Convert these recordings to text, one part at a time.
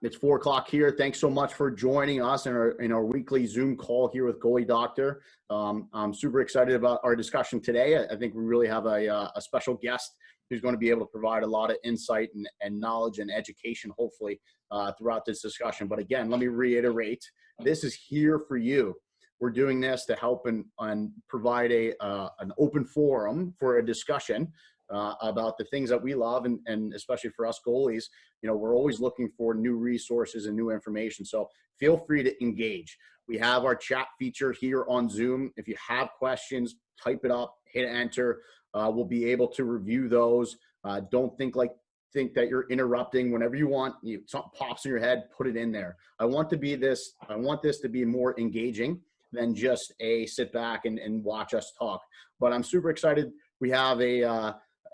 It's 4 o'clock here. Thanks so much for joining us in our weekly Zoom call here with Goalie Doctor. I'm super excited about our discussion today. I think we really have a special guest who's going to be able to provide a lot of insight and knowledge and education, hopefully, throughout this discussion. But again, let me reiterate, this is here for you. We're doing this to help and provide an open forum for a discussion about the things that we love, and especially for us goalies, we're always looking for new resources and new information. So feel free to engage. We have our chat feature here on Zoom. If you have questions, type it up, hit enter. We'll be able to review those. Don't think that you're interrupting. Whenever you want, something pops in your head, put it in there. I want this to be more engaging than just a sit back and watch us talk. But I'm super excited. We have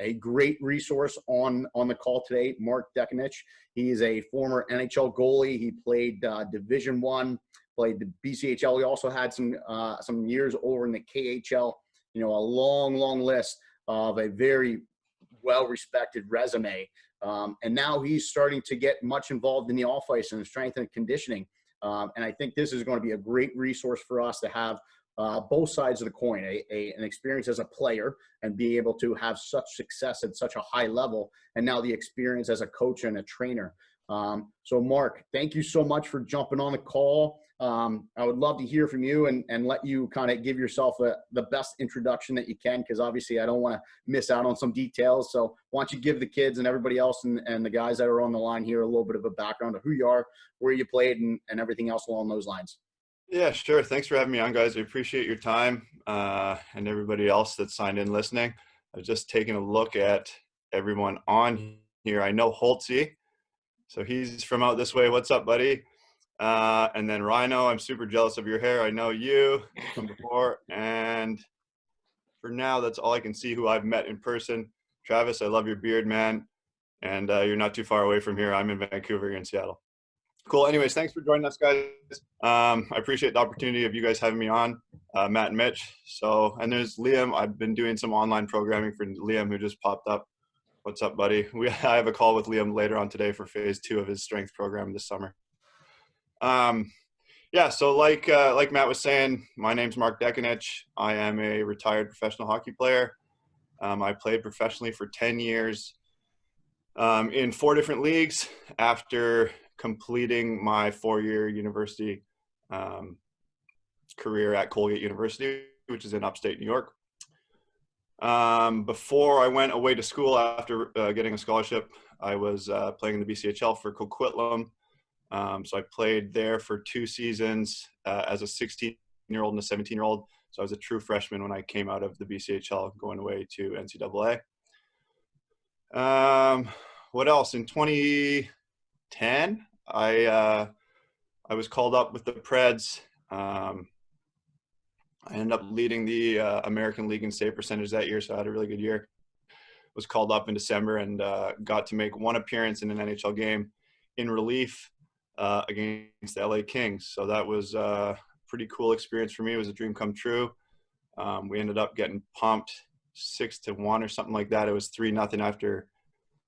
a great resource on the call today, Mark Dekanich. He's a former NHL goalie. He played Division I, played the BCHL. We also had some years over in the KHL. A long list of a very well-respected resume. And now he's starting to get much involved in the off ice and strength and conditioning. And I think this is going to be a great resource for us to have both sides of the coin, an experience as a player and be able to have such success at such a high level, and now the experience as a coach and a trainer. So Mark, thank you so much for jumping on the call. I would love to hear from you and let you kind of give yourself the best introduction that you can, because obviously I don't want to miss out on some details. So why don't you give the kids and everybody else and the guys that are on the line here a little bit of a background of who you are, where you played, and everything else along those lines. Yeah, sure. Thanks for having me on, guys. I appreciate your time and everybody else that signed in listening. I was just taking a look at everyone on here. I know Holtzy, so he's from out this way. What's up, buddy? And then Rhino, I'm super jealous of your hair. I know you from before. And for now, that's all I can see who I've met in person. Travis, I love your beard, man. And you're not too far away from here. I'm in Vancouver, you're in Seattle. Cool. Anyways, thanks for joining us, guys. I appreciate the opportunity of you guys having me on, Matt and Mitch. And there's Liam. I've been doing some online programming for Liam, who just popped up. What's up, buddy? I have a call with Liam later on today for phase 2 of his strength program this summer. So like Matt was saying, my name's Mark Dekanich. I am a retired professional hockey player. I played professionally for 10 years in 4 different leagues after completing my 4-year university career at Colgate University, which is in upstate New York. Before I went away to school after getting a scholarship, I was playing in the BCHL for Coquitlam. So I played there for 2 seasons as a 16-year-old and a 17-year-old. So I was a true freshman when I came out of the BCHL going away to NCAA. What else? In 2010, I was called up with the Preds. I ended up leading the American League in save percentage that year, so I had a really good year. Was called up in December and got to make 1 appearance in an NHL game in relief against the LA Kings. So that was a pretty cool experience for me. It was a dream come true. We ended up getting pumped 6-1 or something like that. It was 3-0 after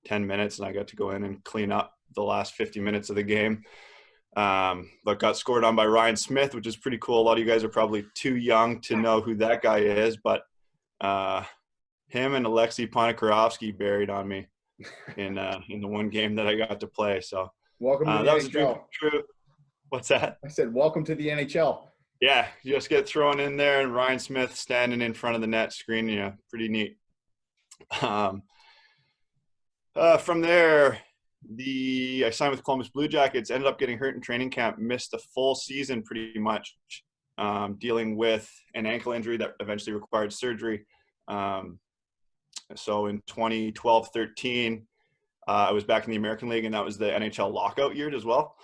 10 minutes, and I got to go in and clean up the last 50 minutes of the game. But got scored on by Ryan Smith, which is pretty cool. A lot of you guys are probably too young to know who that guy is, but him and Alexei Ponikarovsky buried on me in the 1 game that I got to play. So welcome to the that NHL. was a dream come true. What's that? I said, welcome to the NHL. Yeah, you just get thrown in there and Ryan Smith standing in front of the net screening you. Pretty neat. From there, I signed with Columbus Blue Jackets, ended up getting hurt in training camp, missed a full season pretty much, dealing with an ankle injury that eventually required surgery. So in 2012-13, I was back in the American League, and that was the NHL lockout year as well.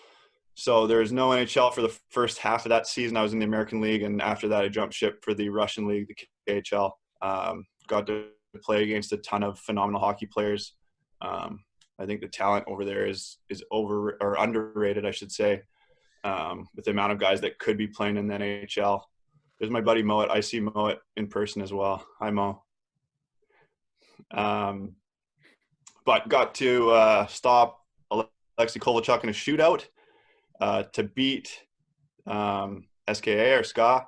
So there was no NHL for the first half of that season. I was in the American League, and after that I jumped ship for the Russian League, the KHL. Got to play against a ton of phenomenal hockey players. I think the talent over there is over or underrated, I should say, with the amount of guys that could be playing in the NHL. There's my buddy Moet. I see Moet in person as well. Hi, Mo. But got to stop Alexei Kovalchuk in a shootout to beat SKA or SKA,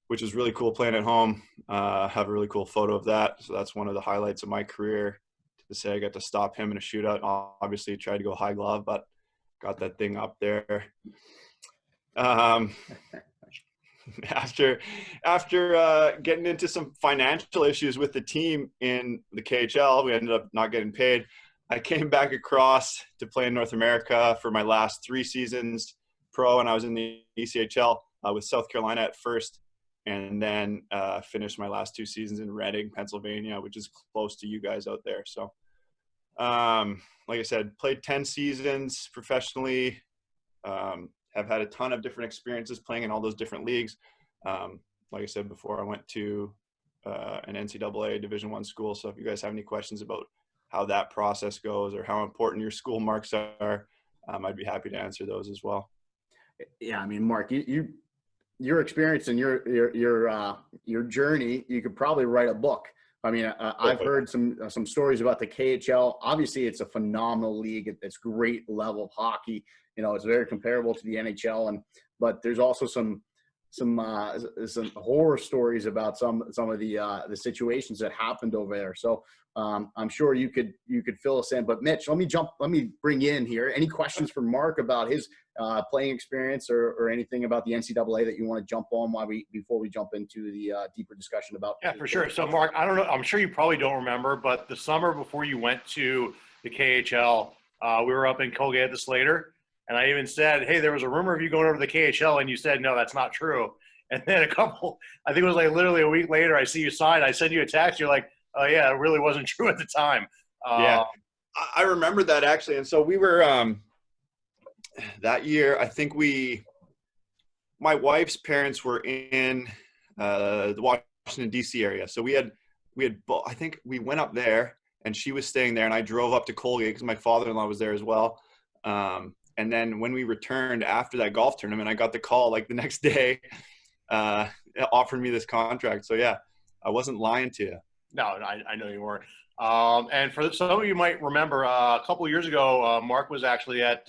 which was really cool playing at home. Have a really cool photo of that. So that's one of the highlights of my career, to say I got to stop him in a shootout. Obviously tried to go high glove, but got that thing up there. After getting into some financial issues with the team in the KHL, we ended up not getting paid. I came back across to play in North America for my last 3 seasons pro, and I was in the ECHL with South Carolina at first, and then finished my last 2 seasons in Reading, Pennsylvania, which is close to you guys out there. So, like I said, played 10 seasons professionally. Have had a ton of different experiences playing in all those different leagues. Like I said before, I went to an NCAA Division I school. So if you guys have any questions about how that process goes or how important your school marks are, I'd be happy to answer those as well. Yeah, I mean, Mark, your experience and your journey, you could probably write a book. I mean, I've heard some stories about the KHL. Obviously, it's a phenomenal league. It's great level of hockey. You know, it's very comparable to the NHL, but there's also some horror stories about some of the situations that happened over there. So I'm sure you could fill us in. But Mitch, let me bring you in here. Any questions for Mark about his playing experience or anything about the NCAA that you want to jump on before we jump into the deeper discussion about? Yeah, for sure. So Mark, I don't know, I'm sure you probably don't remember, but the summer before you went to the KHL, we were up in Colgate at the Slater, and I even said, hey, there was a rumor of you going over to the KHL, and you said, no, that's not true. And then I think it was like literally a week later, I see you sign, I send you a text, you're like, oh yeah, it really wasn't true at the time. Yeah, I remember that actually. And so we were, that year, I think my wife's parents were in the Washington, D.C. area. So we had, I think we went up there and she was staying there and I drove up to Colgate because my father-in-law was there as well. And then when we returned after that golf tournament, I got the call like the next day, offering me this contract. So yeah, I wasn't lying to you. No, I know you weren't. And for some of you might remember, a couple of years ago, Mark was actually at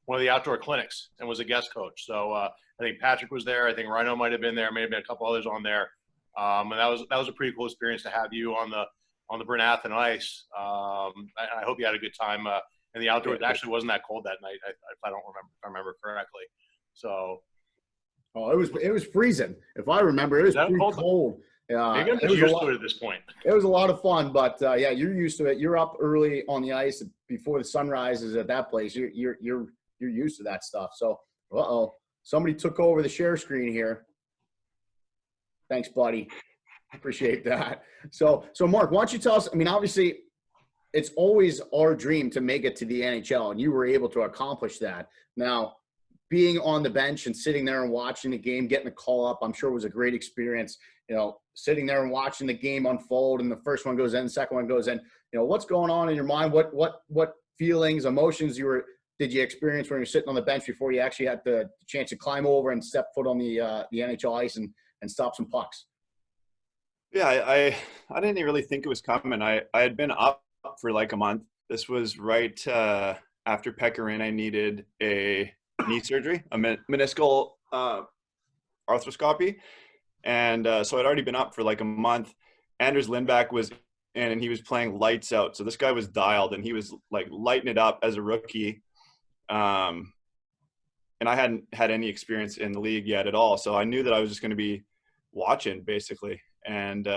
one of the outdoor clinics and was a guest coach. So I think Patrick was there. I think Rhino might have been there. Maybe a couple others on there. And that was a pretty cool experience to have you on the Bryn Athyn ice. I hope you had a good time in the outdoors. It actually wasn't that cold that night, if I remember correctly. So. Oh, it was freezing. If I remember, it was pretty cold. Maybe I'm just used to it at this point. It was a lot of fun, but yeah, you're used to it. You're up early on the ice before the sun rises at that place. You're used to that stuff. So, somebody took over the share screen here. Thanks, buddy. Appreciate that. So Mark, why don't you tell us? I mean, obviously, it's always our dream to make it to the NHL, and you were able to accomplish that. Now, being on the bench and sitting there and watching the game, getting the call up, I'm sure was a great experience. You know, sitting there and watching the game unfold, and the first one goes in, the second one goes in. You know, what's going on in your mind? What feelings, emotions did you experience when you were sitting on the bench before you actually had the chance to climb over and step foot on the NHL ice and stop some pucks? Yeah, I didn't really think it was coming. I had been up for like a month. This was right after Pecorin. I needed a knee surgery, a meniscal arthroscopy. And so I'd already been up for like a month. Anders Lindback was in and he was playing lights out. So this guy was dialed and he was like lighting it up as a rookie. And I hadn't had any experience in the league yet at all. So I knew that I was just going to be watching basically. And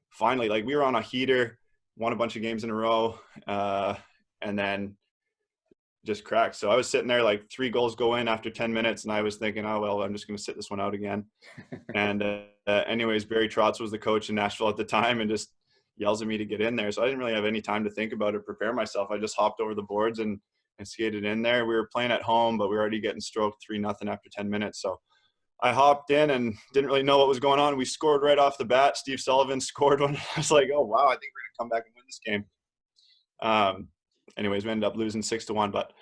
finally, like we were on a heater, won a bunch of games in a row, and then just cracked. So I was sitting there like 3 goals go in after 10 minutes. And I was thinking, oh, well, I'm just going to sit this one out again. And anyways, Barry Trotz was the coach in Nashville at the time and just yells at me to get in there. So I didn't really have any time to think about it, prepare myself. I just hopped over the boards and skated in there. We were playing at home, but we were already getting stroked 3-0 after 10 minutes. So I hopped in and didn't really know what was going on. We scored right off the bat. Steve Sullivan scored one. I was like, oh, wow, I think we're going to come back and win this game. Anyways, we ended up losing 6-1. But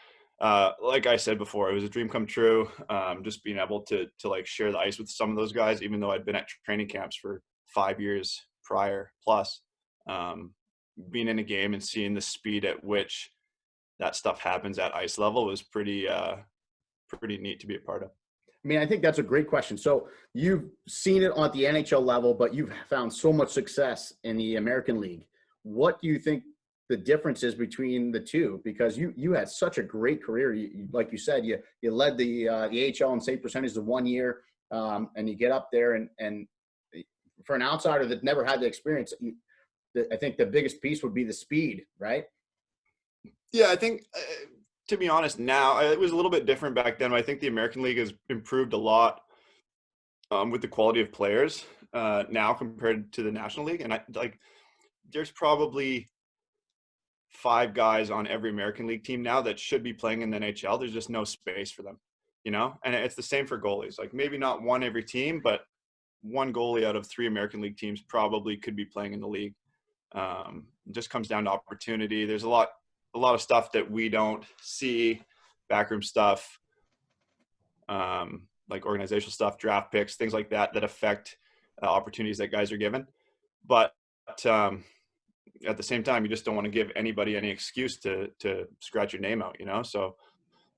like I said before, it was a dream come true. Just being able to like share the ice with some of those guys, even though I'd been at training camps for 5 years prior plus. Being in a game and seeing the speed at which that stuff happens at ice level was pretty neat to be a part of. I mean, I think that's a great question. So you've seen it at the NHL level, but you've found so much success in the American League. What do you think the difference is between the two? Because you had such a great career. Like you said, you led the AHL in save percentage of 1 year, and you get up there and for an outsider that never had the experience, I think the biggest piece would be the speed, right? Yeah, I think to be honest, now it was a little bit different back then. But I think the American League has improved a lot with the quality of players now compared to the National League. And there's probably 5 guys on every American League team now that should be playing in the NHL. There's just no space for them, And it's the same for goalies. Like maybe not one every team, but 1 goalie out of 3 American League teams probably could be playing in the league. It just comes down to opportunity. There's a lot of stuff that we don't see, backroom stuff, like organizational stuff, draft picks, things like that affect opportunities that guys are given. But at the same time, you just don't want to give anybody any excuse to scratch your name out, So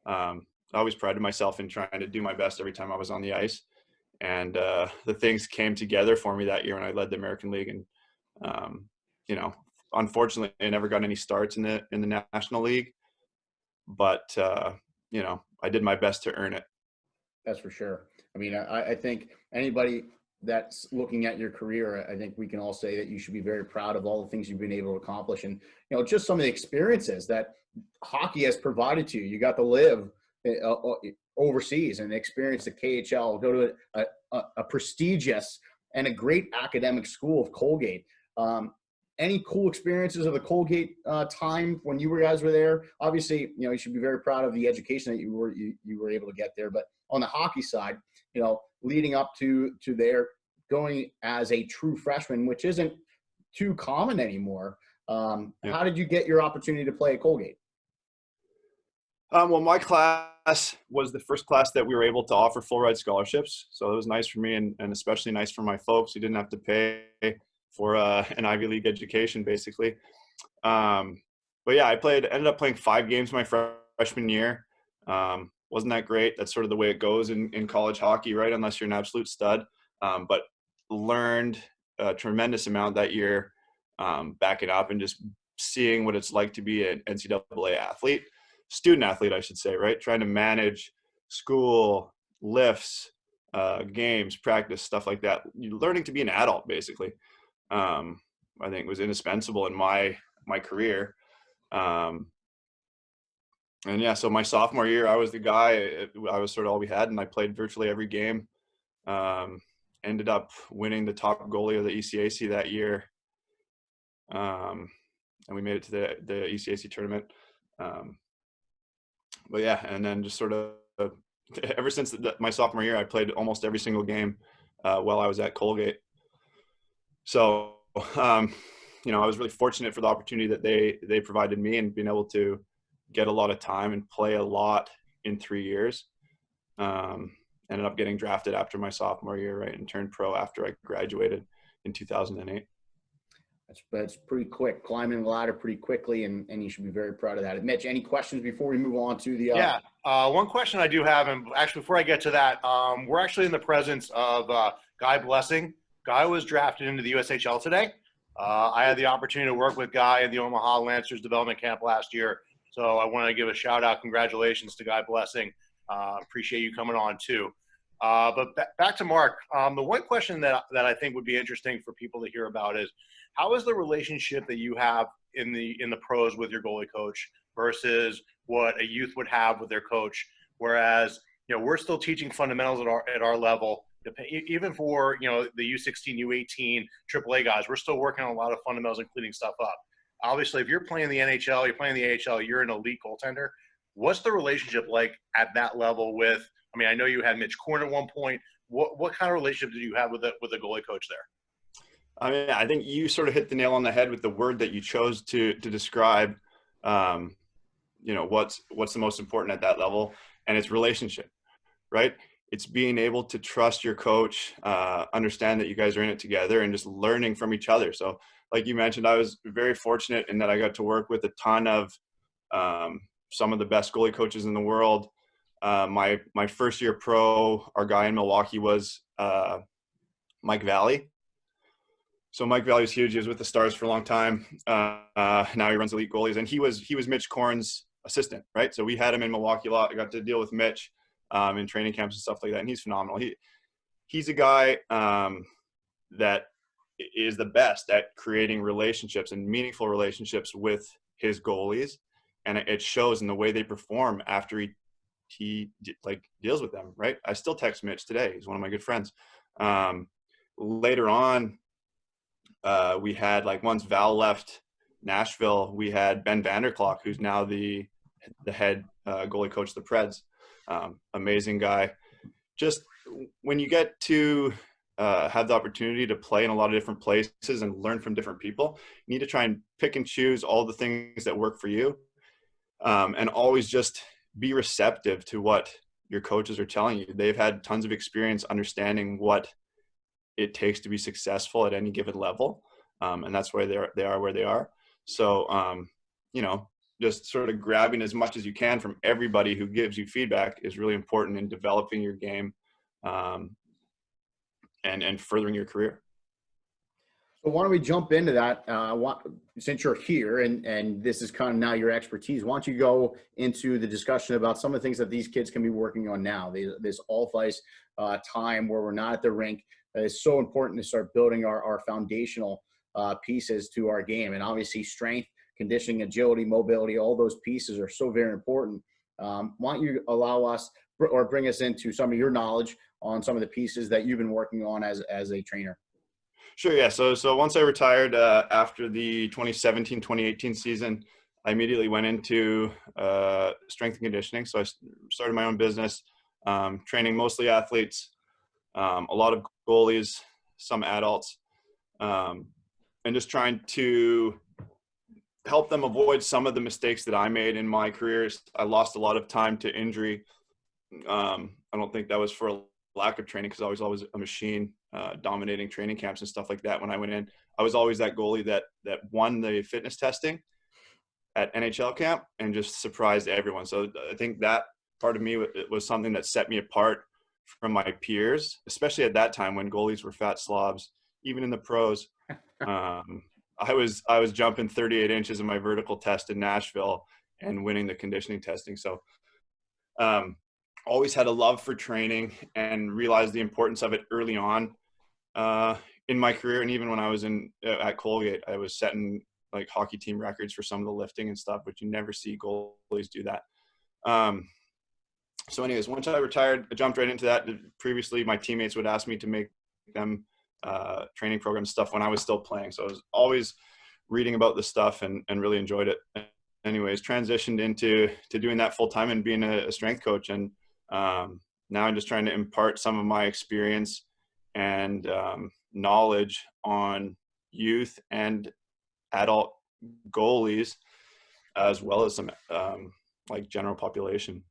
I always prided myself in trying to do my best every time I was on the ice. And the things came together for me that year when I led the American League. And, unfortunately, I never got any starts in the National League. But, I did my best to earn it. That's for sure. I mean, I think anybody that's looking at your career, I think we can all say that you should be very proud of all the things you've been able to accomplish. And, just some of the experiences that hockey has provided to you. You got to live overseas and experience the KHL, go to a prestigious and a great academic school of Colgate. Any cool experiences of the Colgate time when you guys were there? Obviously, you should be very proud of the education that you were able to get there. But on the hockey side, leading up to there, going as a true freshman, which isn't too common anymore. How did you get your opportunity to play at Colgate? Well, my class was the first class that we were able to offer full ride scholarships. So it was nice for me and especially nice for my folks who didn't have to pay for an Ivy League education, basically. But yeah, ended up playing 5 games my freshman year. Wasn't that great? That's sort of the way it goes in college hockey, right? Unless you're an absolute stud. But learned a tremendous amount that year, backing up and just seeing what it's like to be an NCAA athlete. Student athlete, I should say, right? Trying to manage school, lifts, games, practice, stuff like that. You're learning to be an adult, basically. I think was indispensable in my career. And yeah, so my sophomore year, I was the guy. I was sort of all we had, and I played virtually every game. Ended up winning the top goalie of the ECAC that year. And we made it to the ECAC tournament. But yeah, and then just sort of ever since my sophomore year, I played almost every single game while I was at Colgate. So, I was really fortunate for the opportunity that they provided me and being able to get a lot of time and play a lot in 3 years. Ended up getting drafted after my sophomore year, right, and turned pro after I graduated in 2008. That's pretty quick, climbing the ladder pretty quickly, and you should be very proud of that. Mitch, any questions before we move on to the one question I do have, and actually before I get to that, we're actually in the presence of Guy Blessing. Guy was drafted into the USHL today. I had the opportunity to work with Guy in the Omaha Lancers development camp last year, so I want to give a shout out, congratulations to Guy Blessing. Appreciate you coming on too. But back to Mark. The one question that I think would be interesting for people to hear about is, how is the relationship that you have in the pros with your goalie coach versus what a youth would have with their coach? Whereas, we're still teaching fundamentals at our level, even for, the U16, U18, AAA guys, we're still working on a lot of fundamentals and cleaning stuff up. Obviously, if you're playing the NHL, you're playing the AHL, you're an elite goaltender. What's the relationship like at that level with, I know you had Mitch Korn at one point. What kind of relationship did you have with the goalie coach there? I think you sort of hit the nail on the head with the word that you chose to describe, what's the most important at that level, and it's relationship, right? It's being able to trust your coach, understand that you guys are in it together, and just learning from each other. So like you mentioned, I was very fortunate in that I got to work with a ton of some of the best goalie coaches in the world. My first year pro, our guy in Milwaukee was Mike Valley. So Mike Valley was huge. He was with the Stars for a long time. Now he runs Elite Goalies, and he was Mitch Korn's assistant, right? So we had him in Milwaukee a lot. I got to deal with Mitch in training camps and stuff like that, and he's phenomenal. He's a guy that is the best at creating relationships and meaningful relationships with his goalies, and it shows in the way they perform after he like deals with them, right? I still text Mitch today. He's one of my good friends. Later on, we had, like, once Val left Nashville, we had Ben Vanderklok, who's now the head goalie coach of the Preds. Amazing guy. Just when you get to have the opportunity to play in a lot of different places and learn from different people, you need to try and pick and choose all the things that work for you, and always just be receptive to what your coaches are telling you. They've had tons of experience understanding what it takes to be successful at any given level. And that's why they are where they are. So, just sort of grabbing as much as you can from everybody who gives you feedback is really important in developing your game, and furthering your career. So why don't we jump into that? Since you're here and this is kind of now your expertise, why don't you go into the discussion about some of the things that these kids can be working on now? This off-ice time where we're not at the rink is so important to start building our foundational pieces to our game. And obviously strength, conditioning, agility, mobility, all those pieces are so very important. Why don't you allow us or bring us into some of your knowledge on some of the pieces that you've been working on as a trainer? Sure, yeah. So once I retired after the 2017-2018 season, I immediately went into strength and conditioning. So I started my own business, training mostly athletes, a lot of goalies, some adults, and just trying to help them avoid some of the mistakes that I made in my careers. I lost a lot of time to injury. I don't think that was for a lack of training, because I was always a machine, dominating training camps and stuff like that. When I went in, I was always that goalie that won the fitness testing at NHL camp and just surprised everyone. So I think that part of me was something that set me apart from my peers, especially at that time when goalies were fat slobs. Even in the pros, I was jumping 38 inches in my vertical test in Nashville and winning the conditioning testing. So always had a love for training and realized the importance of it early on in my career. And even when I was at Colgate, I was setting like hockey team records for some of the lifting and stuff, but you never see goalies do that. So anyways, once I retired, I jumped right into that. Previously, my teammates would ask me to make them training program stuff when I was still playing. So I was always reading about this stuff and really enjoyed it. Anyways, transitioned into doing that full time and being a strength coach. And now I'm just trying to impart some of my experience and knowledge on youth and adult goalies, as well as some like general population.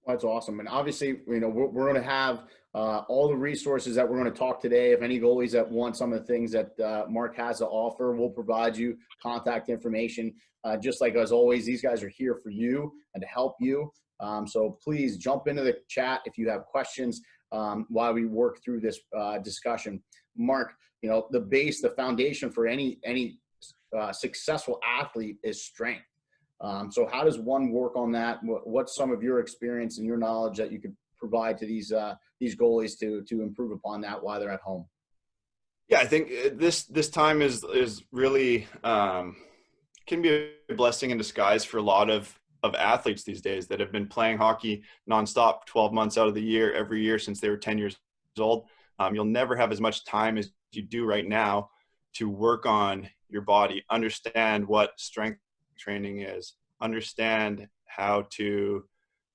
That's awesome. And obviously, we're going to have all the resources that we're going to talk today. If any goalies that want some of the things that Mark has to offer, we'll provide you contact information. Just like as always, these guys are here for you and to help you. So please jump into the chat if you have questions while we work through this discussion. Mark, the foundation for any successful athlete is strength. So how does one work on that? What's some of your experience and your knowledge that you could provide to these goalies to improve upon that while they're at home? Yeah, I think this time is really can be a blessing in disguise for a lot of athletes these days that have been playing hockey nonstop 12 months out of the year, every year since they were 10 years old. You'll never have as much time as you do right now to work on your body, understand what strength training is, understand how to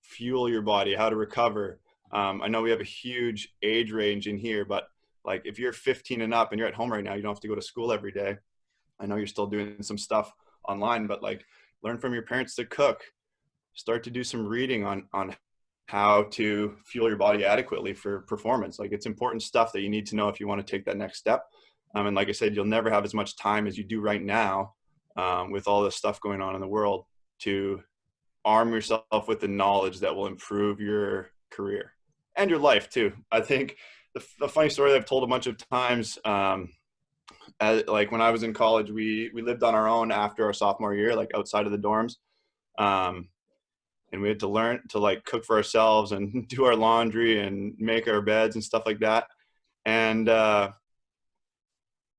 fuel your body, how to recover. I know we have a huge age range in here, but like if you're 15 and up and you're at home right now, you don't have to go to school every day. I know you're still doing some stuff online, but like learn from your parents to cook, start to do some reading on how to fuel your body adequately for performance. Like it's important stuff that you need to know if you want to take that next step. And like I said, you'll never have as much time as you do right now with all this stuff going on in the world to arm yourself with the knowledge that will improve your career and your life too. I think the funny story that I've told a bunch of times, like when I was in college, we lived on our own after our sophomore year, like outside of the dorms. And we had to learn to like cook for ourselves and do our laundry and make our beds and stuff like that. And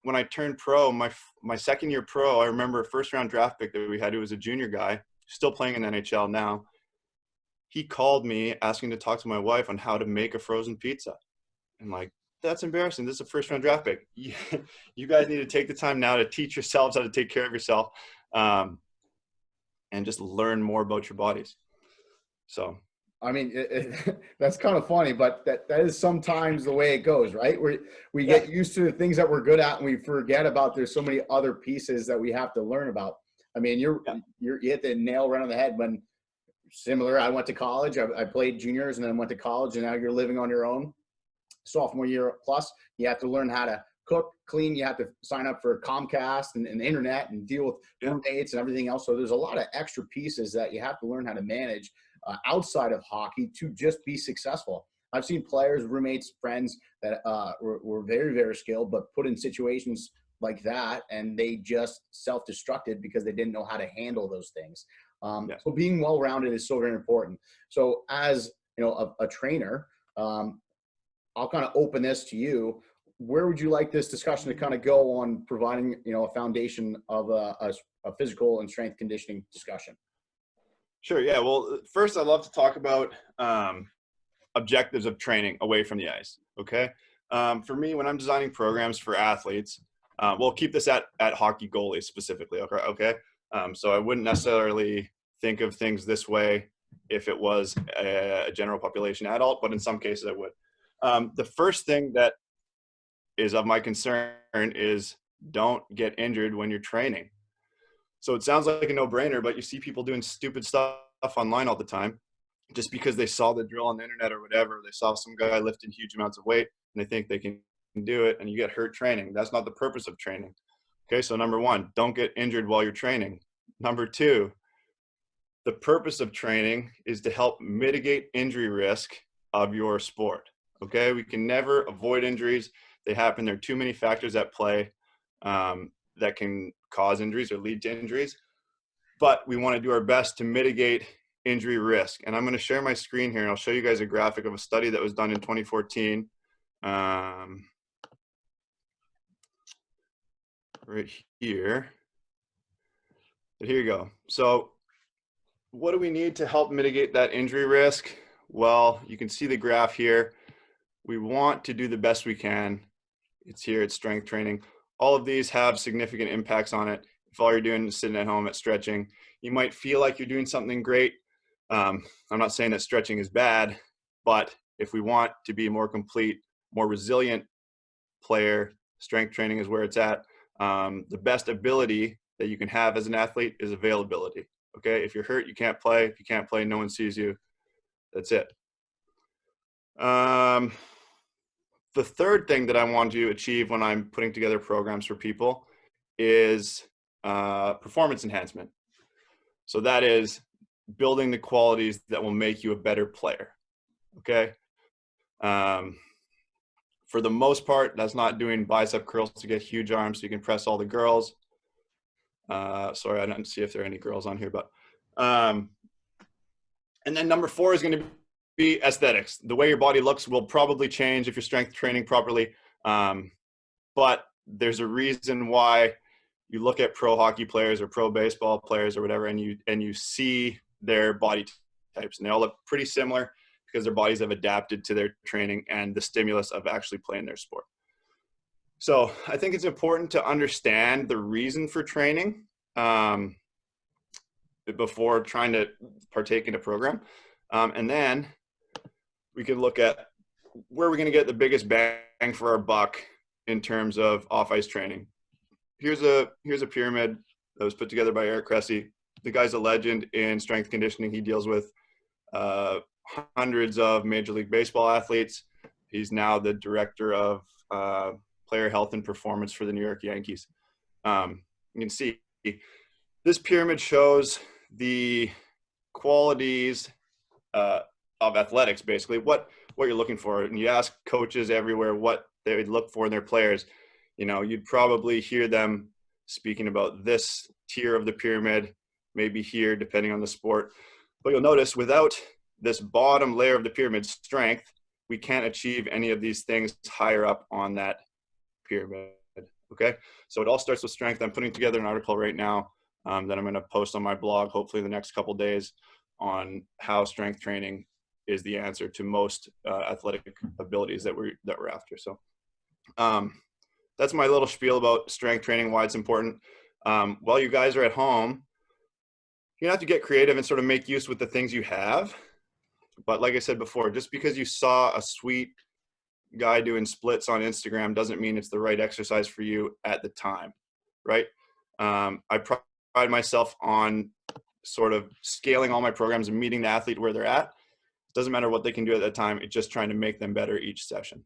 when I turned pro, my second year pro, I remember a first round draft pick that we had, who was a junior guy, still playing in the NHL now. He called me asking to talk to my wife on how to make a frozen pizza. And like, that's embarrassing. This is a first round draft pick. You guys need to take the time now to teach yourselves how to take care of yourself, and just learn more about your bodies. So, I mean, that's kind of funny, but that is sometimes the way it goes, right? We get used to the things that we're good at, and we forget about there's so many other pieces that we have to learn about. I mean, you hit the nail right on the head. When similar, I went to college, I played juniors and then went to college, and now you're living on your own. Sophomore year plus, you have to learn how to cook, clean. You have to sign up for Comcast and the internet and deal with roommates and everything else. So there's a lot of extra pieces that you have to learn how to manage outside of hockey to just be successful. I've seen players, roommates, friends that were very, very skilled, but put in situations like that, and they just self-destructed because they didn't know how to handle those things. So being well-rounded is so very important. So as you know, a trainer, I'll kind of open this to you. Where would you like this discussion to kind of go on providing, you know, a foundation of a physical and strength conditioning discussion? Sure. Yeah. Well, first I'd love to talk about objectives of training away from the ice. Okay. For me, when I'm designing programs for athletes, we'll keep this at hockey goalies specifically. Okay. So I wouldn't necessarily think of things this way if it was a general population adult, but in some cases I would. The first thing that is of my concern is don't get injured when you're training. So it sounds like a no-brainer, but you see people doing stupid stuff online all the time just because they saw the drill on the internet or whatever. They saw some guy lifting huge amounts of weight and they think they can do it, and you get hurt training. That's not the purpose of training. Okay, so number one, don't get injured while you're training. Number two, the purpose of training is to help mitigate injury risk of your sport. Okay, we can never avoid injuries. They happen. There are too many factors at play that can cause injuries or lead to injuries, but we want to do our best to mitigate injury risk. And I'm going to share my screen here and I'll show you guys a graphic of a study that was done in 2014. Right here. But here you go. So what do we need to help mitigate that injury risk? Well, you can see the graph here. We want to do the best we can. It's here, it's strength training. All of these have significant impacts on it. If all you're doing is sitting at home at stretching, you might feel like you're doing something great. I'm not saying that stretching is bad, but if we want to be a more complete, more resilient player, strength training is where it's at. The best ability that you can have as an athlete is availability. Okay, if you're hurt, you can't play. If you can't play, no one sees you. That's it. The third thing that I want to achieve when I'm putting together programs for people is performance enhancement. So that is building the qualities that will make you a better player. Okay. For the most part, that's not doing bicep curls to get huge arms so you can press all the girls. Sorry, I don't see if there are any girls on here, but and then number 4 is going to be aesthetics. The way your body looks will probably change if you're strength training properly. But there's a reason why you look at pro hockey players or pro baseball players or whatever, and you see their body types, and they all look pretty similar because their bodies have adapted to their training and the stimulus of actually playing their sport. So I think it's important to understand the reason for training before trying to partake in a program. And then we can look at where we're going to get the biggest bang for our buck in terms of off-ice training. Here's a pyramid that was put together by Eric Cressy. The guy's a legend in strength conditioning. He deals with hundreds of Major League Baseball athletes. He's now the director of player health and performance for the New York Yankees. You can see this pyramid shows the qualities of athletics, basically, what you're looking for. And you ask coaches everywhere what they would look for in their players, you know, you'd probably hear them speaking about this tier of the pyramid, maybe here, depending on the sport. But you'll notice without this bottom layer of the pyramid, strength, we can't achieve any of these things higher up on that pyramid. Okay, so it all starts with strength. I'm putting together an article right now that I'm going to post on my blog, hopefully in the next couple of days, on how strength training is the answer to most athletic abilities that we're after. So that's my little spiel about strength training, why it's important. While you guys are at home, you have to get creative and sort of make use with the things you have. But like I said before, just because you saw a sweet guy doing splits on Instagram doesn't mean it's the right exercise for you at the time, right? I pride myself on sort of scaling all my programs and meeting the athlete where they're at. It doesn't matter what they can do at that time. It's just trying to make them better each session.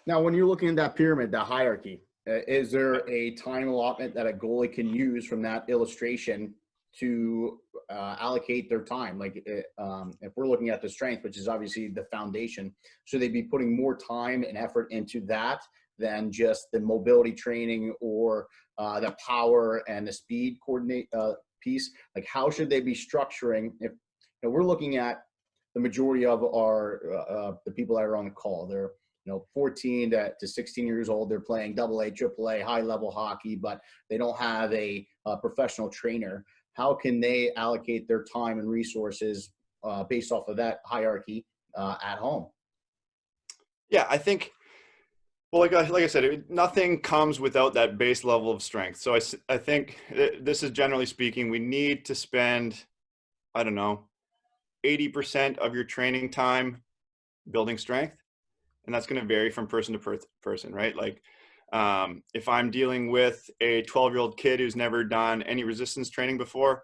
Now, when you're looking at that pyramid, that hierarchy, is there a time allotment that a goalie can use from that illustration to allocate their time? Like if we're looking at the strength, which is obviously the foundation, should they be putting more time and effort into that than just the mobility training or the power and the speed coordinate piece? Like, how should they be structuring? If we're looking at the majority of our the people that are on the call, they're 14 to 16 years old. They're playing AA, AAA, high level hockey, but they don't have a professional trainer. How can they allocate their time and resources based off of that hierarchy at home? Yeah, I think, well, like I said, nothing comes without that base level of strength. So I think this is generally speaking, we need to spend, I don't know, 80% of your training time building strength. And that's going to vary from person to person, right? Like if I'm dealing with a 12-year-old kid who's never done any resistance training before,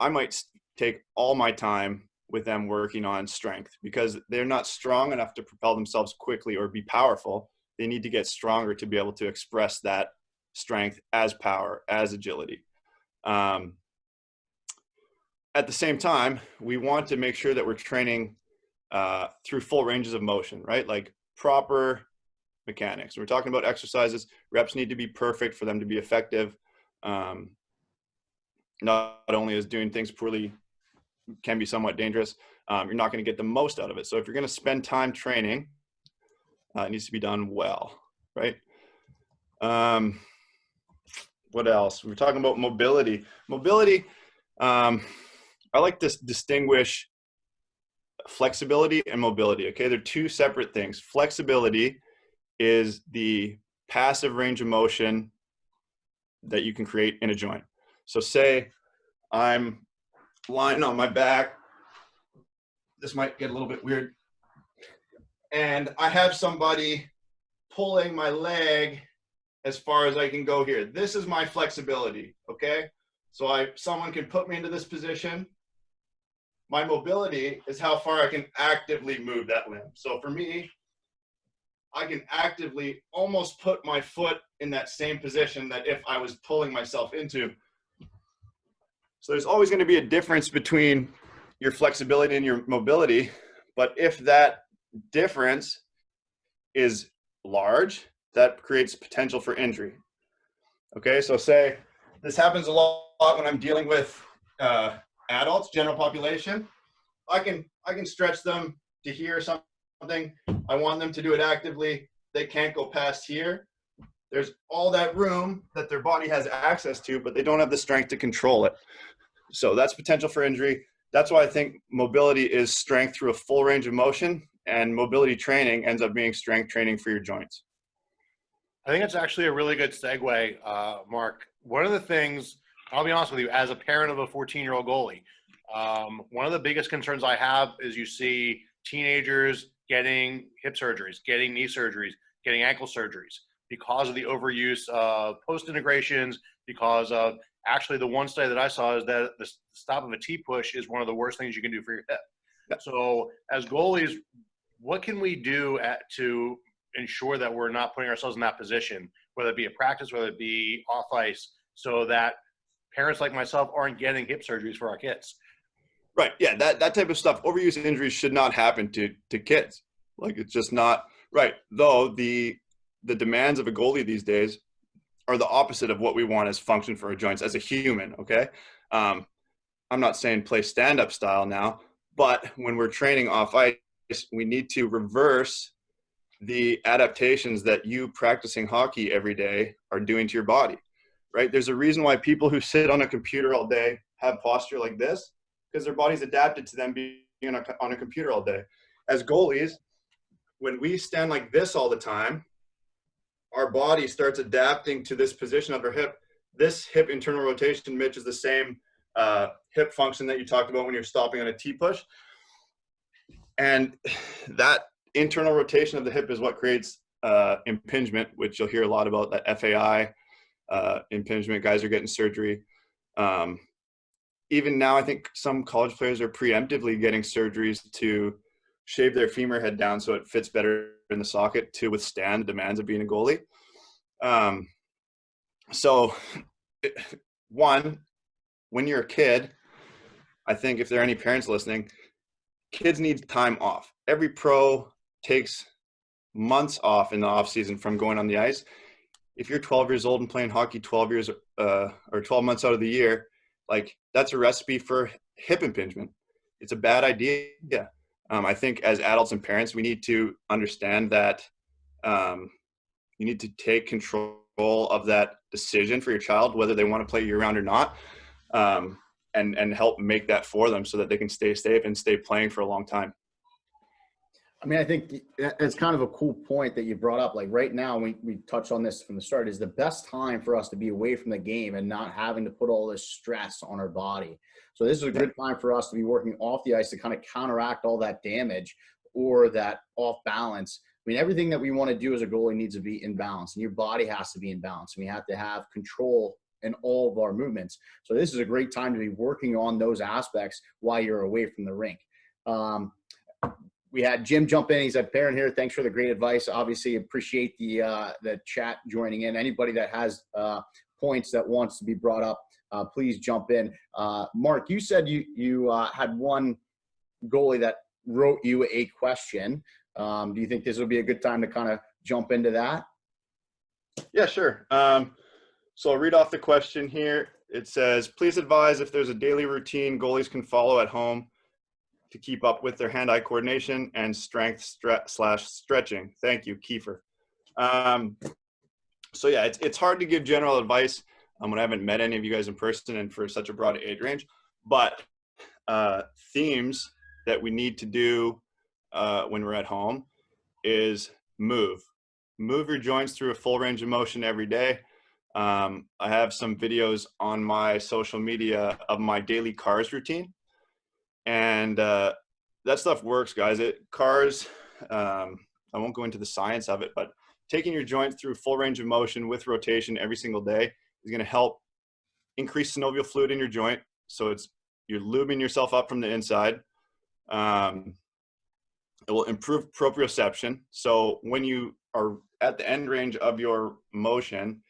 I might take all my time with them working on strength because they're not strong enough to propel themselves quickly or be powerful. They need to get stronger to be able to express that strength as power, as agility. At the same time, we want to make sure that we're training through full ranges of motion, right? Like proper mechanics. We're talking about exercises. Reps need to be perfect for them to be effective. Not only is doing things poorly can be somewhat dangerous, you're not going to get the most out of it. So if you're going to spend time training, it needs to be done well, right? What else? We're talking about mobility. Mobility, I like to distinguish flexibility and mobility. Okay, they're two separate things. Flexibility is the passive range of motion that you can create in a joint. So say I'm lying on my back. This might get a little bit weird. And I have somebody pulling my leg as far as I can go here. This is my flexibility, okay? So someone can put me into this position. My mobility is how far I can actively move that limb. So for me, I can actively almost put my foot in that same position that if I was pulling myself into. So there's always going to be a difference between your flexibility and your mobility. But if that difference is large, that creates potential for injury. Okay, so say this happens a lot when I'm dealing with adults, general population. I can stretch them to here or something. I want them to do it actively. They can't go past here. There's all that room that their body has access to, but they don't have the strength to control it. So that's potential for injury. That's why I think mobility is strength through a full range of motion, and mobility training ends up being strength training for your joints. I think it's actually a really good segue, Mark. One of the things, I'll be honest with you, as a parent of a 14-year-old goalie, one of the biggest concerns I have is you see teenagers getting hip surgeries, getting knee surgeries, getting ankle surgeries because of the overuse of post-integrations, because of actually the one study that I saw is that the stop of a T-push is one of the worst things you can do for your hip. Yeah. So as goalies, what can we do to ensure that we're not putting ourselves in that position, whether it be a practice, whether it be off ice, so that parents like myself aren't getting hip surgeries for our kids. Right. Yeah. That type of stuff, overuse injuries should not happen to kids. Like, it's just not right. Though the demands of a goalie these days are the opposite of what we want as function for our joints as a human. Okay. I'm not saying play stand-up style now, but when we're training off ice, we need to reverse the adaptations that you practicing hockey every day are doing to your body, right? There's a reason why people who sit on a computer all day have posture like this, because their body's adapted to them being on a computer all day. As goalies, when we stand like this all the time, our body starts adapting to this position of our hip. This hip internal rotation, Mitch, is the same hip function that you talked about when you're stopping on a T-push. And that internal rotation of the hip is what creates impingement, which you'll hear a lot about, that FAI impingement. Guys are getting surgery. Even now, I think some college players are preemptively getting surgeries to shave their femur head down so it fits better in the socket to withstand the demands of being a goalie. One, when you're a kid, I think if there are any parents listening, kids need time off. Every pro takes months off in the off season from going on the ice. If you're 12 years old and playing hockey 12 years or 12 months out of the year, like, that's a recipe for hip impingement. It's a bad idea. I think as adults and parents, we need to understand that you need to take control of that decision for your child, whether they want to play year round or not, and help make that for them so that they can stay safe and stay playing for a long time. I mean, I think it's kind of a cool point that you brought up. Like, right now, we touched on this from the start, is the best time for us to be away from the game and not having to put all this stress on our body. So this is a good time for us to be working off the ice to kind of counteract all that damage or that off balance. I mean, everything that we want to do as a goalie needs to be in balance, and your body has to be in balance. And we have to have control in all of our movements. So this is a great time to be working on those aspects while you're away from the rink. We had Jim jump in. He's a parent here. Thanks for the great advice. Obviously, appreciate the chat joining in. Anybody that has points that wants to be brought up, please jump in. Mark, you said you had one goalie that wrote you a question. Do you think this would be a good time to kind of jump into that? Yeah, sure. So I'll read off the question here. It says, please advise if there's a daily routine goalies can follow at home to keep up with their hand-eye coordination and strength stretching. Thank you, Kiefer. So yeah, it's hard to give general advice when I haven't met any of you guys in person and for such a broad age range, but themes that we need to do when we're at home is move your joints through a full range of motion every day. I have some videos on my social media of my daily cars routine. And that stuff works, guys. Cars, I won't go into the science of it, but taking your joints through full range of motion with rotation every single day is going to help increase synovial fluid in your joint. So you're lubing yourself up from the inside. It will improve proprioception. So when you are at the end range of your motion,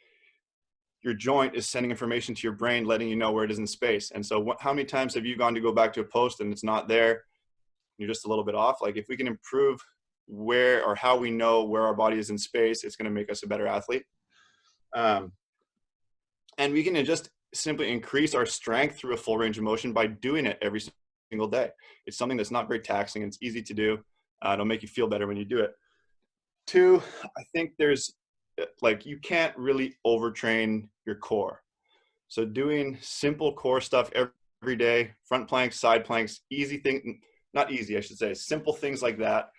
your joint is sending information to your brain, letting you know where it is in space. And so how many times have you gone to go back to a post and it's not there? You're just a little bit off. Like, if we can improve where or how we know where our body is in space, it's going to make us a better athlete. And we can just simply increase our strength through a full range of motion by doing it every single day. It's something that's not very taxing. It's easy to do. It'll make you feel better when you do it. Two, I think you can't really overtrain your core. So doing simple core stuff every day, front planks, side planks, simple things like that,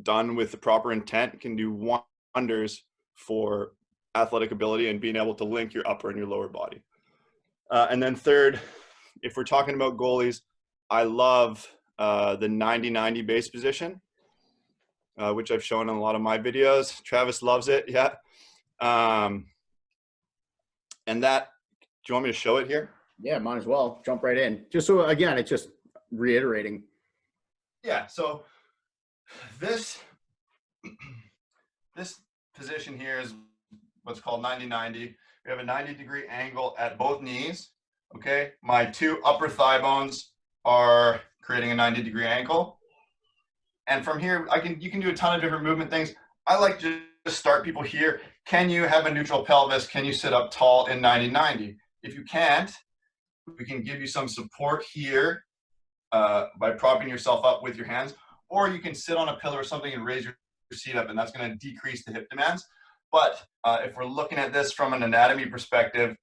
done with the proper intent, can do wonders for athletic ability and being able to link your upper and your lower body. And then third, if we're talking about goalies, I love the 90-90 base position. Which I've shown in a lot of my videos. Travis loves it. Yeah. And that, do you want me to show it here? Yeah, might as well jump right in. Just so, again, it's just reiterating. Yeah. So this position here is what's called 90-90. We have a 90-degree angle at both knees. Okay, my 2 upper thigh bones are creating a 90-degree angle. And from here, you can do a ton of different movement things. I like to just start people here. Can you have a neutral pelvis? Can you sit up tall in 90-90? If you can't, we can give you some support here by propping yourself up with your hands, or you can sit on a pillar or something and raise your seat up, and that's going to decrease the hip demands. But if we're looking at this from an anatomy perspective,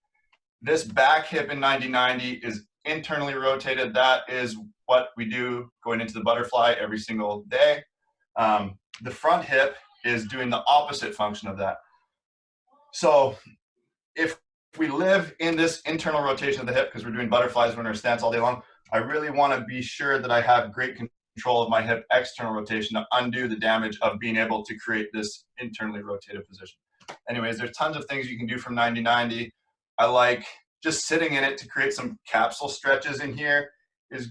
this back hip in 90-90 is internally rotated. That is what we do going into the butterfly every single day. The front hip is doing the opposite function of that. So if we live in this internal rotation of the hip, because we're doing butterflies when we're in stance all day long, I really want to be sure that I have great control of my hip external rotation to undo the damage of being able to create this internally rotated position. Anyways, there's tons of things you can do from 90-90. I like just sitting in it to create some capsule stretches in here is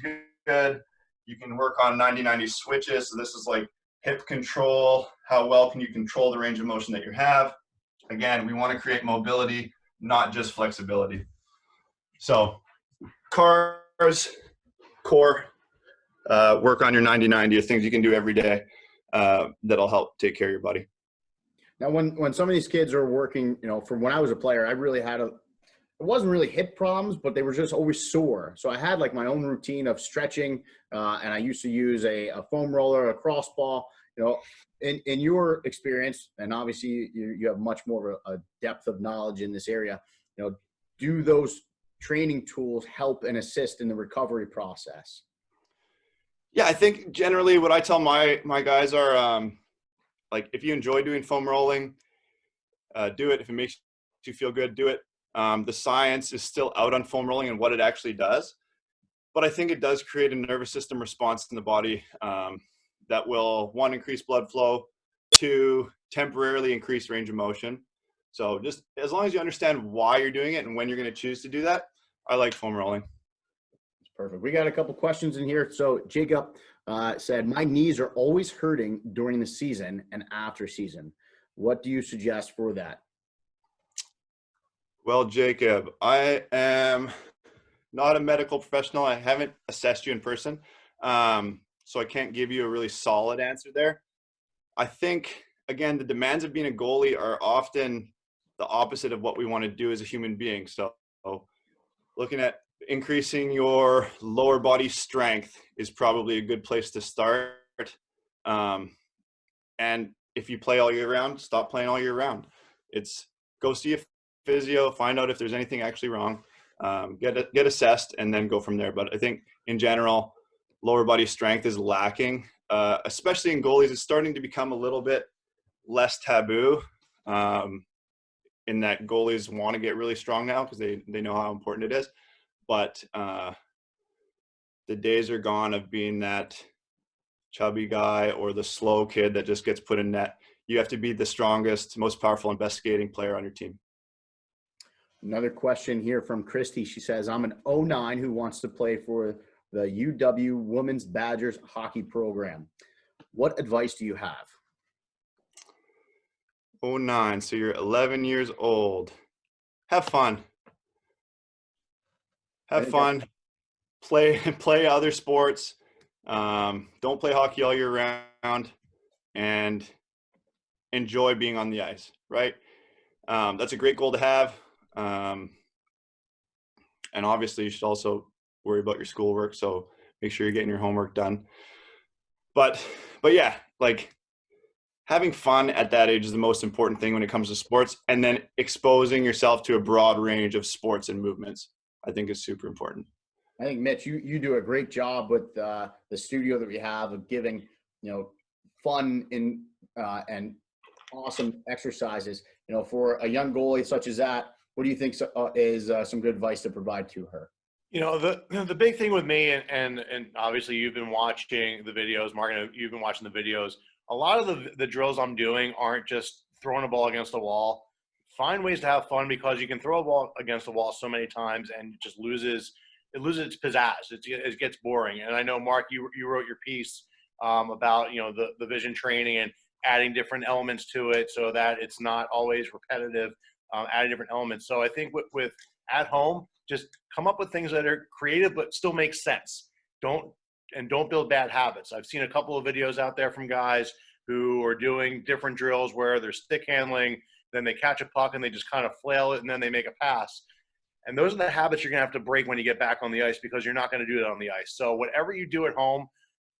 good. You can work on 90-90 switches. So this is like hip control. How well can you control the range of motion that you have? Again, we want to create mobility, not just flexibility. So cars, core, work on your 90-90 things you can do every day that'll help take care of your body. Now, when some of these kids are working, from when I was a player, I really had it wasn't really hip problems, but they were just always sore. So I had like my own routine of stretching, and I used to use a foam roller, a cross ball. In your experience, and obviously you have much more of a depth of knowledge in this area, do those training tools help and assist in the recovery process? Yeah, I think generally what I tell my guys are, like, if you enjoy doing foam rolling, do it. If it makes you feel good, do it. The science is still out on foam rolling and what it actually does. But I think it does create a nervous system response in the body that will, 1, increase blood flow, 2, temporarily increase range of motion. So just as long as you understand why you're doing it and when you're going to choose to do that, I like foam rolling. Perfect. We got a couple questions in here. So Jacob said, my knees are always hurting during the season and after season. What do you suggest for that? Well, Jacob, I am not a medical professional. I haven't assessed you in person. So I can't give you a really solid answer there. I think, again, the demands of being a goalie are often the opposite of what we want to do as a human being. So looking at increasing your lower body strength is probably a good place to start. And if you play all year round, stop playing all year round. It's go see a physio, find out if there's anything actually wrong, get assessed, and then go from there. But I think in general, lower body strength is lacking, especially in goalies. It's starting to become a little bit less taboo in that goalies want to get really strong now because they know how important it is. But the days are gone of being that chubby guy or the slow kid that just gets put in net. You have to be the strongest, most powerful, and best skating player on your team. Another question here from Christy. She says, I'm an 09 who wants to play for the UW Women's Badgers hockey program. What advice do you have? 09, so you're 11 years old. Have fun. Have fun. Play other sports. Don't play hockey all year round, and enjoy being on the ice, right? That's a great goal to have. And obviously you should also worry about your schoolwork. So make sure you're getting your homework done. But yeah, like having fun at that age is the most important thing when it comes to sports. And then exposing yourself to a broad range of sports and movements, I think is super important. I think, Mitch, you do a great job with the studio that we have of giving, fun and awesome exercises, for a young goalie such as that. What do you think is some good advice to provide to her? The big thing with me, and obviously you've been watching the videos, Mark, you've been watching the videos. A lot of the drills I'm doing aren't just throwing a ball against the wall. Find ways to have fun, because you can throw a ball against the wall so many times and it just loses its pizzazz. It gets boring. And I know, Mark, you wrote your piece about the vision training and adding different elements to it so that it's not always repetitive. adding different elements. So I think with at home, just come up with things that are creative but still make sense. Don't build bad habits. I've seen a couple of videos out there from guys who are doing different drills where they're stick handling, then they catch a puck and they just kind of flail it and then they make a pass. And those are the habits you're going to have to break when you get back on the ice, because you're not going to do that on the ice. So whatever you do at home,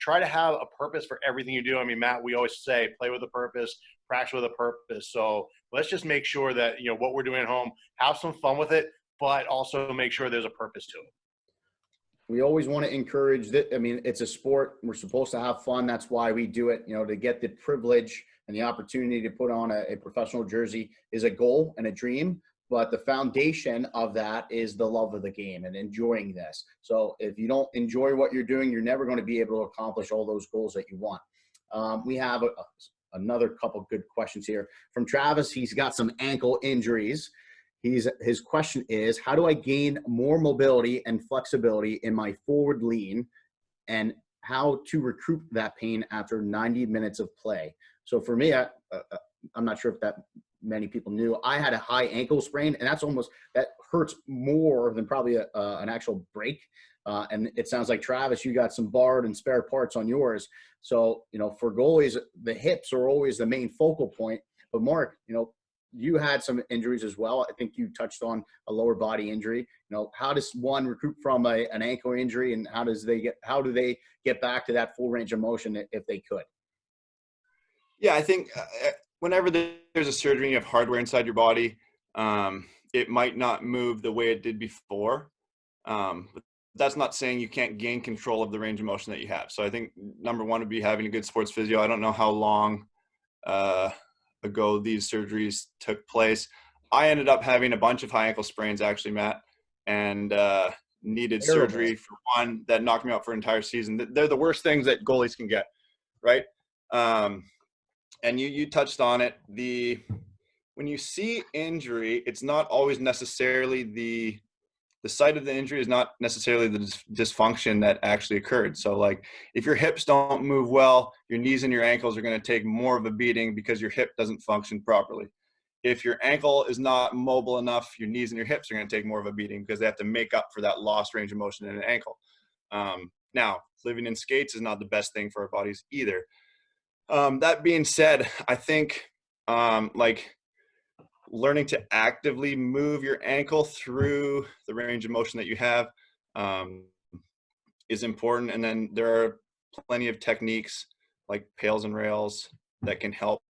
try to have a purpose for everything you do. I mean, Matt, we always say play with a purpose, practice with a purpose. So let's just make sure that, what we're doing at home, have some fun with it, but also make sure there's a purpose to it. We always want to encourage that. I mean, it's a sport. We're supposed to have fun. That's why we do it. To get the privilege and the opportunity to put on a professional jersey is a goal and a dream. But the foundation of that is the love of the game and enjoying this. So if you don't enjoy what you're doing, you're never going to be able to accomplish all those goals that you want. We have another couple good questions here from Travis. He's got some ankle injuries. His question is, how do I gain more mobility and flexibility in my forward lean, and how to recoup that pain after 90 minutes of play? So for me, I'm not sure if that many people knew, I had a high ankle sprain, and that hurts more than probably an actual break. And it sounds like, Travis, you got some borrowed and spare parts on yours. So, for goalies, the hips are always the main focal point. But Mark, you had some injuries as well. I think you touched on a lower body injury. How does one recoup from an ankle injury, and how do they get back to that full range of motion if they could? Yeah, I think whenever there's a surgery, you have hardware inside your body, it might not move the way it did before. But that's not saying you can't gain control of the range of motion that you have. So I think number one would be having a good sports physio. I don't know how long ago these surgeries took place. I ended up having a bunch of high ankle sprains, actually, Matt, and needed surgery for one that knocked me out for an entire season. They're the worst things that goalies can get, right? And you touched on it. When you see injury, it's not always necessarily the site of the injury is not necessarily the dysfunction that actually occurred. So like if your hips don't move well, your knees and your ankles are going to take more of a beating because your hip doesn't function properly. If your ankle is not mobile enough, your knees and your hips are going to take more of a beating because they have to make up for that lost range of motion in an ankle. Now, living in skates is not the best thing for our bodies either. That being said, I think learning to actively move your ankle through the range of motion that you have is important. And then there are plenty of techniques like pails and rails that can help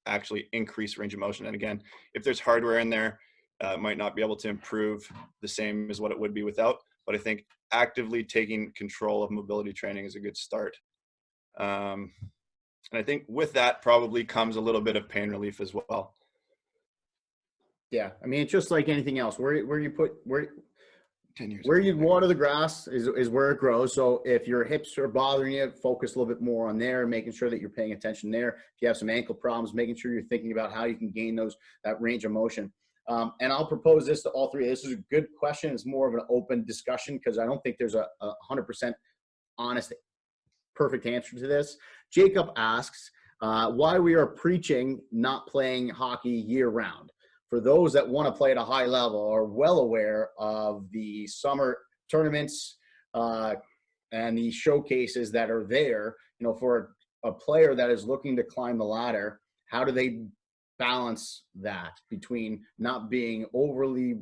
actually increase range of motion. And again, if there's hardware in there, it might not be able to improve the same as what it would be without. But I think actively taking control of mobility training is a good start. And I think with that probably comes a little bit of pain relief as well. Yeah, I mean, it's just like anything else. Where you 10 years where you water the grass is where it grows. So if your hips are bothering you, focus a little bit more on there, making sure that you're paying attention there. If you have some ankle problems, making sure you're thinking about how you can gain that range of motion. And I'll propose this to all three. This is a good question. It's more of an open discussion because I don't think there's a 100% honest, perfect answer to this. Jacob asks why we are preaching not playing hockey year round. For those that want to play at a high level are well aware of the summer tournaments and the showcases that are there, for a player that is looking to climb the ladder, how do they balance that between not being overly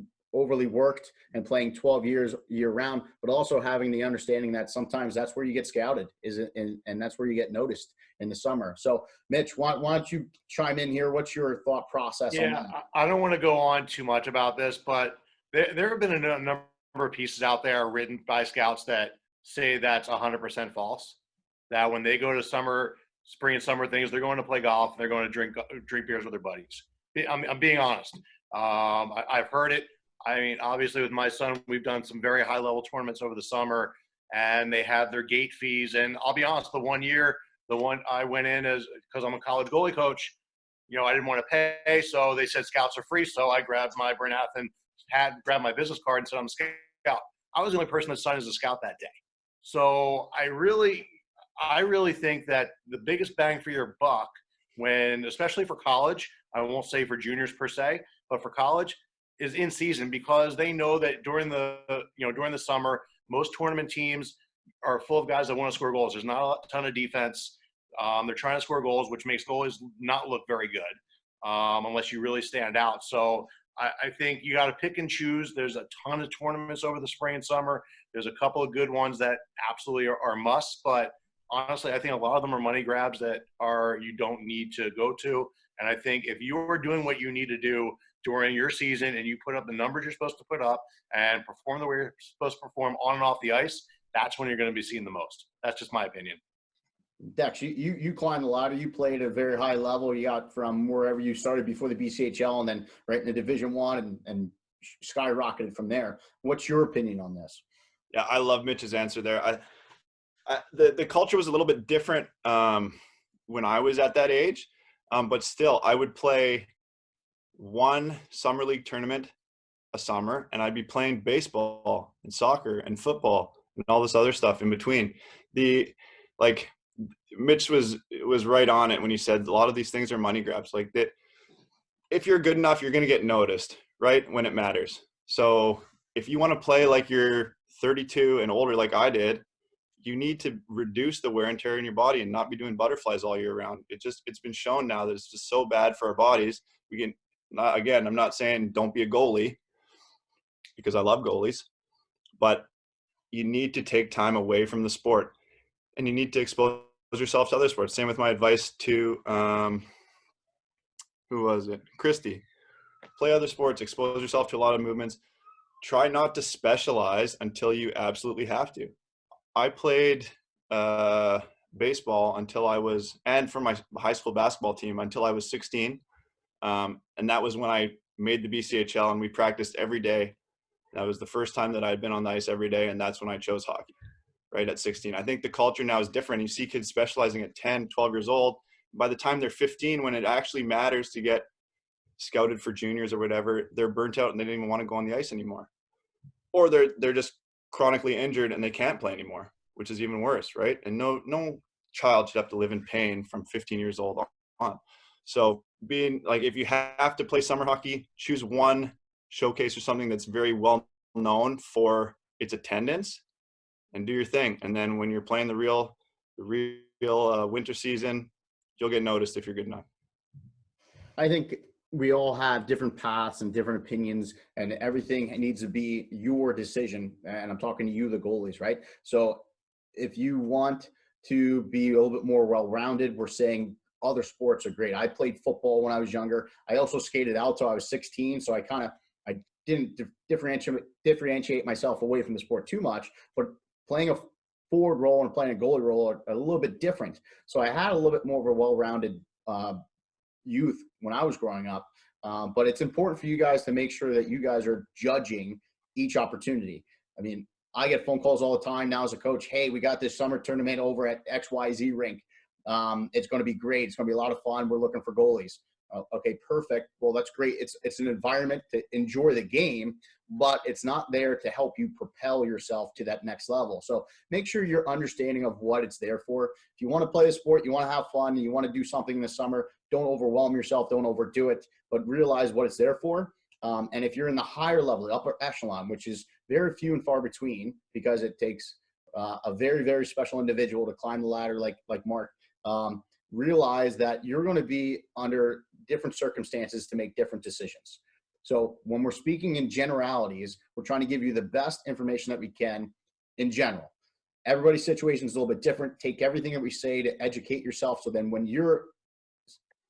worked and playing 12 years year round, but also having the understanding that sometimes that's where you get scouted and that's where you get noticed in the summer. So Mitch, why don't you chime in here? What's your thought process on that? I don't want to go on too much about this, but there have been a number of pieces out there written by scouts that say that's 100% false, that when they go to spring and summer things, they're going to play golf, they're going to drink beers with their buddies. I'm being honest. I've heard it. I mean, obviously with my son, we've done some very high level tournaments over the summer and they had their gate fees. And I'll be honest, the one I went in because I'm a college goalie coach, I didn't want to pay. So they said scouts are free. So I grabbed my Brent Athen grabbed my business card and said, I'm a scout. I was the only person that signed as a scout that day. So I really think that the biggest bang for your buck especially for college, I won't say for juniors per se, but for college is in season, because they know that during the summer, most tournament teams are full of guys that want to score goals. There's not a ton of defense. They're trying to score goals, which makes goalies not look very good unless you really stand out. So I think you got to pick and choose. There's a ton of tournaments over the spring and summer. There's a couple of good ones that absolutely are musts, but honestly, I think a lot of them are money grabs that you don't need to go to. And I think if you're doing what you need to do during your season and you put up the numbers you're supposed to put up and perform the way you're supposed to perform on and off the ice, that's when you're going to be seen the most. That's just my opinion. Dex, you climbed the ladder. You played at a very high level. You got from wherever you started before the BCHL and then right in the Division I and skyrocketed from there. What's your opinion on this? Yeah, I love Mitch's answer there. The culture was a little bit different when I was at that age, but still, I would play one summer league tournament a summer, and I'd be playing baseball and soccer and football and all this other stuff in between. Mitch was right on it when he said a lot of these things are money grabs. Like that, if you're good enough, you're going to get noticed, right, when it matters. So if you want to play like you're 32 and older, like I did, you need to reduce the wear and tear in your body and not be doing butterflies all year round. It's been shown now that it's just so bad for our bodies. I'm not saying don't be a goalie, because I love goalies, but you need to take time away from the sport and you need to expose yourself to other sports. Same with my advice to, who was it? Christy. Play other sports, expose yourself to a lot of movements. Try not to specialize until you absolutely have to. I played baseball and for my high school basketball team until I was 16. And that was when I made the BCHL and we practiced every day. That was the first time that I had been on the ice every day, and that's when I chose hockey, right at 16. I think the culture now is different. You see kids specializing at 10, 12 years old. By the time they're 15, when it actually matters to get scouted for juniors or whatever, they're burnt out and they don't even want to go on the ice anymore. Or they're just chronically injured and they can't play anymore, which is even worse, right? And no child should have to live in pain from 15 years old on. So being like, if you have to play summer hockey, choose one showcase or something that's very well known for its attendance and do your thing. And then when you're playing the real winter season, you'll get noticed if you're good enough. I think we all have different paths and different opinions, and everything needs to be your decision. And I'm talking to you, the goalies, right? So if you want to be a little bit more well-rounded, we're saying other sports are great. I played football when I was younger. I also skated out till I was 16. So I didn't differentiate myself away from the sport too much, but playing a forward role and playing a goalie role are a little bit different. So I had a little bit more of a well-rounded youth when I was growing up. But it's important for you guys to make sure that you guys are judging each opportunity. I mean, I get phone calls all the time now as a coach. Hey, we got this summer tournament over at XYZ rink. It's going to be great. It's going to be a lot of fun. We're looking for goalies. Okay, perfect. Well, that's great. It's an environment to enjoy the game, but it's not there to help you propel yourself to that next level. So make sure you're understanding of what it's there for. If you want to play a sport, you want to have fun, and you want to do something this summer, don't overwhelm yourself. Don't overdo it, but realize what it's there for. And if you're in the higher level, the upper echelon, which is very few and far between, because it takes a very, very special individual to climb the ladder like Mark, realize that you're going to be under different circumstances to make different decisions. So when we're speaking in generalities, we're trying to give you the best information that we can in general. Everybody's situation is a little bit different. Take everything that we say to educate yourself, so then when you're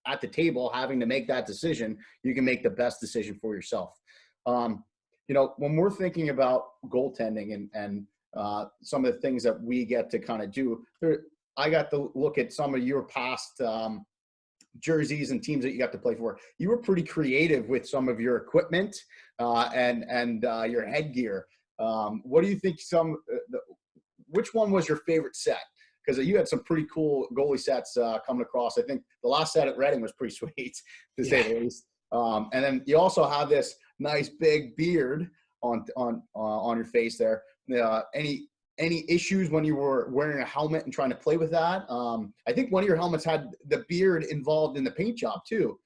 at the table having to make that decision, you can make the best decision for yourself. When we're thinking about goaltending and some of the things that we get to kind of do, I got to look at some of your past jerseys and teams that you got to play for. You were pretty creative with some of your equipment and your headgear. What do you think which one was your favorite set? Because you had some pretty cool goalie sets coming across. I think the last set at Reading was pretty sweet, to say the least. And then you also have this nice big beard on your face there. Any issues when you were wearing a helmet and trying to play with that? I think one of your helmets had the beard involved in the paint job too.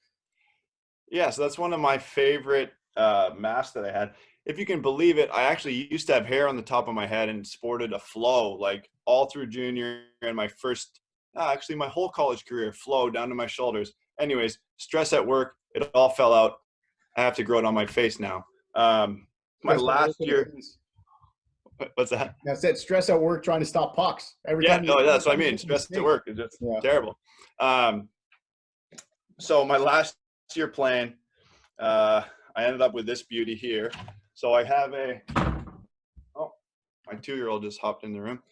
Yeah, so that's one of my favorite masks that I had. If you can believe it, I actually used to have hair on the top of my head and sported a flow like all through junior and my first, actually my whole college career, flow down to my shoulders. Anyways, stress at work, it all fell out. I have to grow it on my face now. My Stress at work last with year, the Kings. what's that? I said stress at work trying to stop pucks. Every Yeah, time no, that's what I every time you mean. make a Stress at mistake. work is just Yeah. terrible. So my last year playing, I ended up with this beauty here. So I have oh, my 2-year-old just hopped in the room.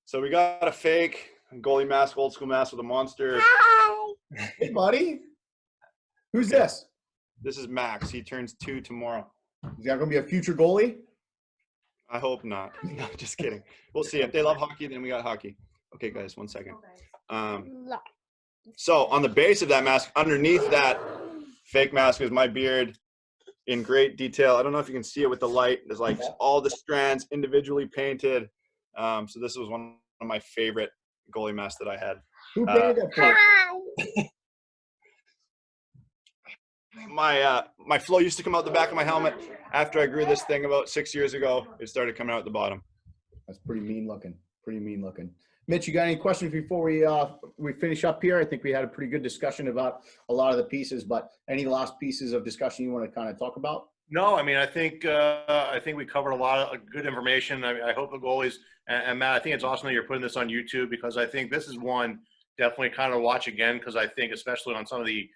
So we got a fake goalie mask, old school mask with a monster. Hey, buddy. Who's Okay. this? This is Max. He turns 2 tomorrow. Is that going to be a future goalie? I hope not. No, just kidding. We'll see. If they love hockey, then we got hockey. Okay, guys, 1 second. So on the base of that mask, underneath that fake mask is my beard in great detail. I don't know if you can see it with the light. There's like all the strands individually painted. So this was one of my favorite goalie masks that I had. Who painted that for you? My flow used to come out the back of my helmet. After I grew this thing about 6 years ago, it started coming out the bottom. That's pretty mean looking. Pretty mean looking. Mitch, you got any questions before we finish up here? I think we had a pretty good discussion about a lot of the pieces, but any last pieces of discussion you want to kind of talk about? No, I mean, I think we covered a lot of good information. I hope the goalies and Matt, I think it's awesome that you're putting this on YouTube, because I think this is one definitely kind of watch again, because I think especially on some of the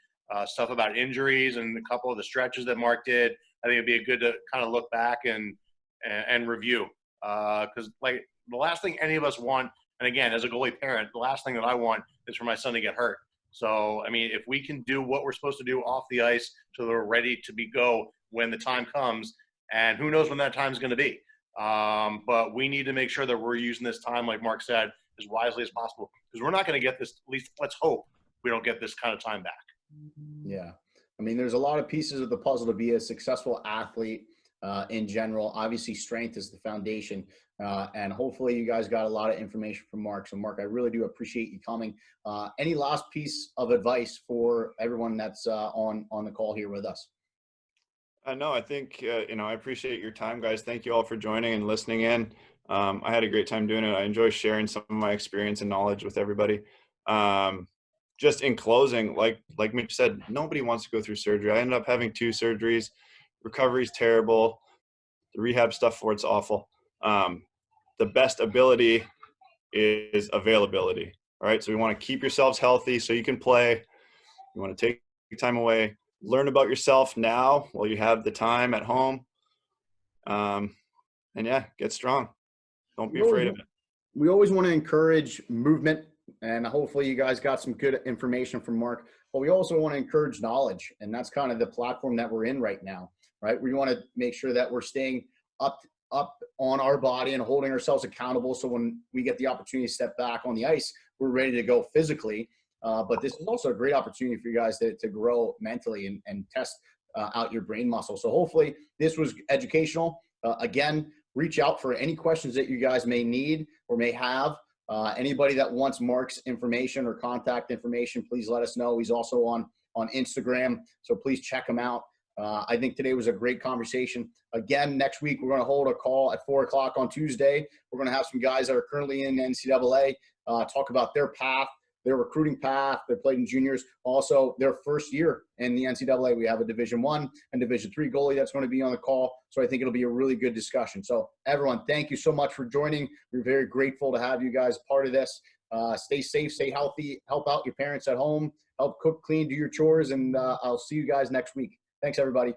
stuff about injuries and a couple of the stretches that Mark did, I think it'd be a good to kind of look back and review, because like the last thing any of us want, and again, as a goalie parent, the last thing that I want is for my son to get hurt. So, I mean, if we can do what we're supposed to do off the ice so that we're ready to go when the time comes, and who knows when that time is going to be. But we need to make sure that we're using this time, like Mark said, as wisely as possible, because we're not going to get this, at least let's hope we don't get this kind of time back. Yeah. I mean, there's a lot of pieces of the puzzle to be a successful athlete in general. Obviously, strength is the foundation. And hopefully you guys got a lot of information from Mark. So Mark, I really do appreciate you coming. Any last piece of advice for everyone that's on the call here with us? No, I think, I appreciate your time, guys. Thank you all for joining and listening in. I had a great time doing it. I enjoy sharing some of my experience and knowledge with everybody. Just in closing, like Mitch said, nobody wants to go through surgery. I ended up having 2 surgeries. Recovery's terrible. The rehab stuff for it's awful. The best ability is availability. All right. So we want to keep yourselves healthy so you can play. You want to take time away, learn about yourself now while you have the time at home. And yeah, get strong. Don't be afraid of it. We always want to encourage movement, and hopefully you guys got some good information from Mark, but we also want to encourage knowledge. And that's kind of the platform that we're in right now, right? We want to make sure that we're staying up on our body and holding ourselves accountable. So when we get the opportunity to step back on the ice, we're ready to go physically. But this is also a great opportunity for you guys to grow mentally and test out your brain muscle. So hopefully this was educational. Again, reach out for any questions that you guys may need or may have. Anybody that wants Mark's information or contact information, please let us know. He's also on Instagram, so please check him out. I think today was a great conversation. Again, next week, we're going to hold a call at 4 o'clock on Tuesday. We're going to have some guys that are currently in NCAA talk about their path, their recruiting path. They played in juniors. Also, their first year in the NCAA. We have a Division I and Division III goalie that's going to be on the call. So I think it'll be a really good discussion. So everyone, thank you so much for joining. We're very grateful to have you guys part of this. Stay safe, stay healthy, help out your parents at home, help cook, clean, do your chores, and I'll see you guys next week. Thanks, everybody.